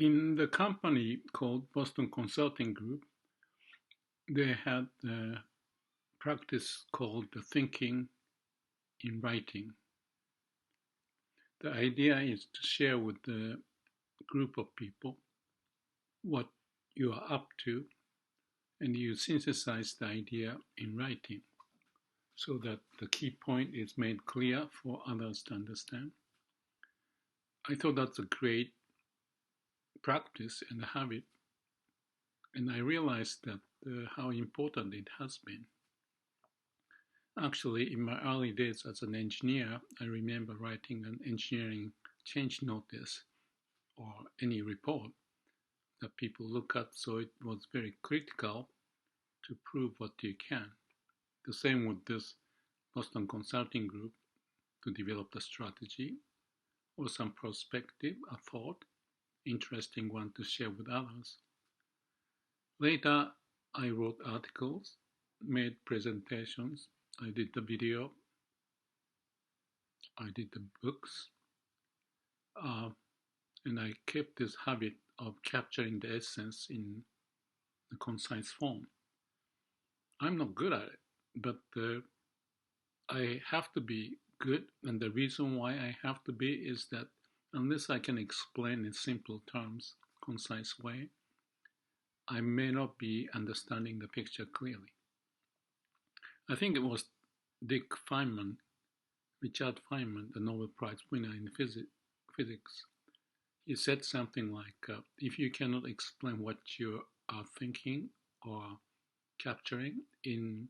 In the company called Boston Consulting Group, they had a practice called the thinking in writing. The idea is to share with the group of people what you are up to, and you synthesize the idea in writing so that the key point is made clear for others to understand. I thought that's a great practice and habit, and I realized that how important it has been. Actually, in my early days as an engineer, I remember writing an engineering change notice or any report that people look at, so it was very critical to prove what you can. The same with this Boston Consulting Group to develop the strategy or some perspective, a thought, interesting one to share with others. Later, I wrote articles, made presentations, I did the video, I did the books, and I kept this habit of capturing the essence in a concise form. I'm not good at it, but I have to be good, and the reason why I have to be is that unless I can explain in simple terms, concise way, I may not be understanding the picture clearly. I think it was Richard Feynman, the Nobel Prize winner in physics. He said something like, if you cannot explain what you are thinking or capturing in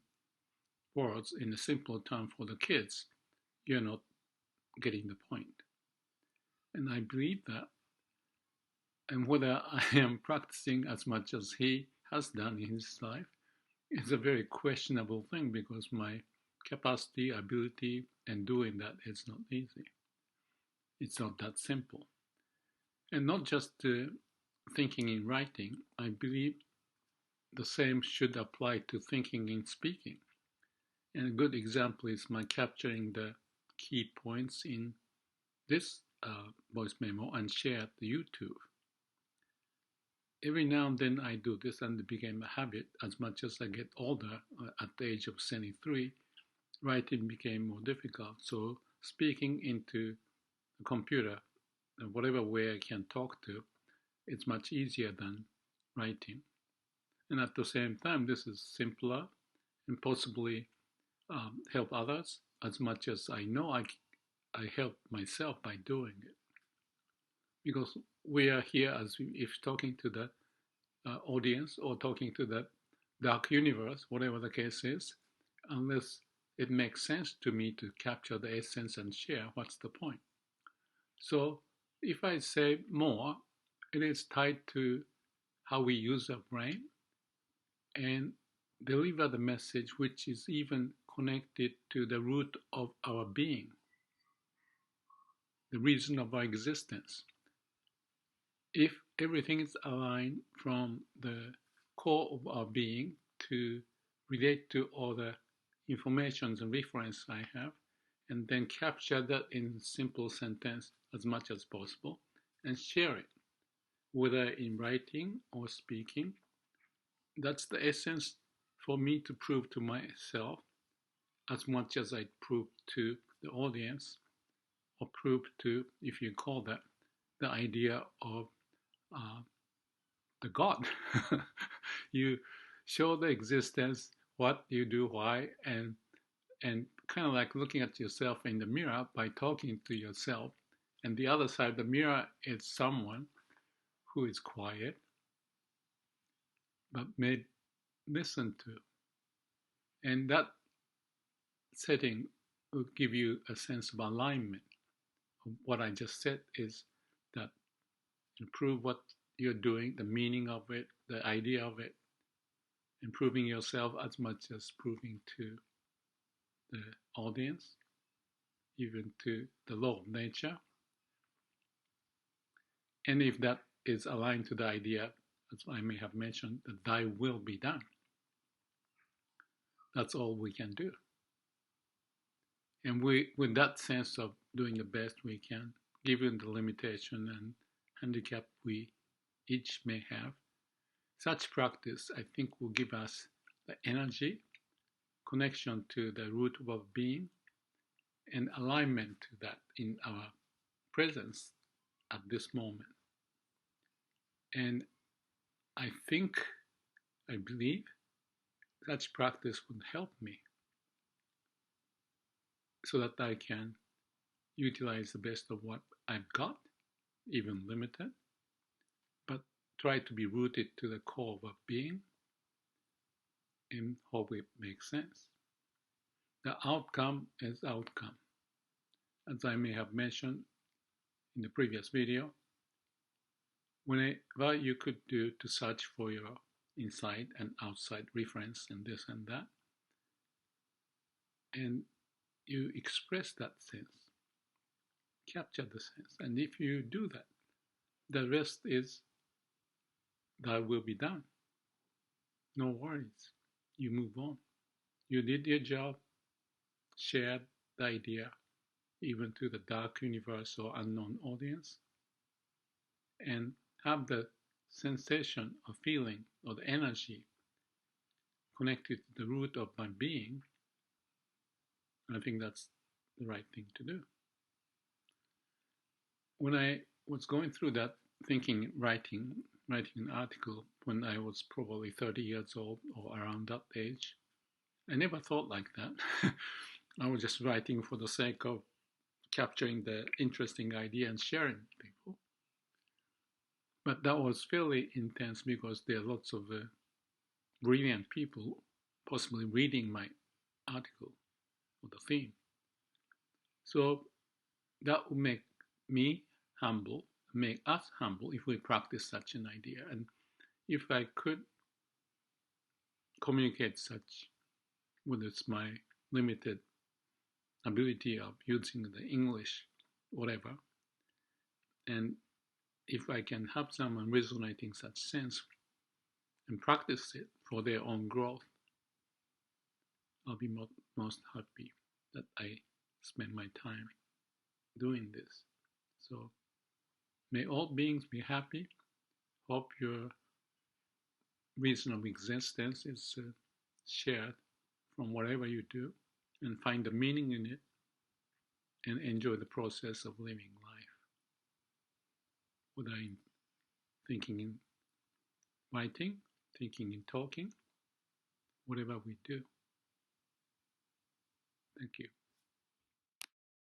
words in a simple term for the kids, you're not getting the point. And I believe that. And whether I am practicing as much as he has done in his life is a very questionable thing because my capacity, ability, and doing that is not easy. It's not that simple. And not just thinking in writing, I believe the same should apply to thinking in speaking. And a good example is my capturing the key points in this voice memo and share it to YouTube. Every now and then I do this, and it became a habit. As much as I get older, at the age of 73, writing became more difficult. So speaking into the computer, whatever way I can talk to, it's much easier than writing. And at the same time, this is simpler and possibly help others as much as I know I help myself by doing it. Because we are here as if talking to the audience or talking to the dark universe, whatever the case is, unless it makes sense to me to capture the essence and share, what's the point? So if I say more, it is tied to how we use our brain and deliver the message which is even connected to the root of our being, the reason of our existence. If everything is aligned from the core of our being to relate to all the informations and reference I have, and then capture that in a simple sentence as much as possible and share it, whether in writing or speaking, that's the essence for me to prove to myself as much as I prove to the audience or prove to, if you call that, the idea of the God. You show the existence, what you do, why, and kind of like looking at yourself in the mirror by talking to yourself. And the other side of the mirror is someone who is quiet, but may listen to. And that setting will give you a sense of alignment. What I just said is that improve what you're doing, the meaning of it, the idea of it, improving yourself as much as proving to the audience, even to the law of nature. And if that is aligned to the idea, as I may have mentioned, that thy will be done, that's all we can do. And we, with that sense of doing the best we can, given the limitation and handicap we each may have. Such practice, I think, will give us the energy, connection to the root of being, and alignment to that in our presence at this moment. And I think, I believe, such practice would help me so that I can utilize the best of what I've got, even limited, but try to be rooted to the core of being and hope it makes sense. The outcome is outcome. As I may have mentioned in the previous video, whenever you could do to search for your inside and outside reference and this and that, and you express that sense, capture the sense, and if you do that, the rest is that will be done. No worries. You move on. You did your job, shared the idea even to the dark universe or unknown audience, and have the sensation or feeling or the energy connected to the root of my being. I think that's the right thing to do. When I was going through that thinking, writing an article when I was probably 30 years old or around that age, I never thought like that. I was just writing for the sake of capturing the interesting idea and sharing with people. But that was fairly intense because there are lots of brilliant people possibly reading my article or the theme. So that would make me humble, make us humble if we practice such an idea. And if I could communicate such, whether it's my limited ability of using the English, whatever, and if I can help someone resonating such sense and practice it for their own growth, I'll be most happy that I spend my time doing this. So may all beings be happy. Hope your reason of existence is shared from whatever you do, and find the meaning in it and enjoy the process of living life. Whether in thinking in writing, thinking in talking, whatever we do. Thank you.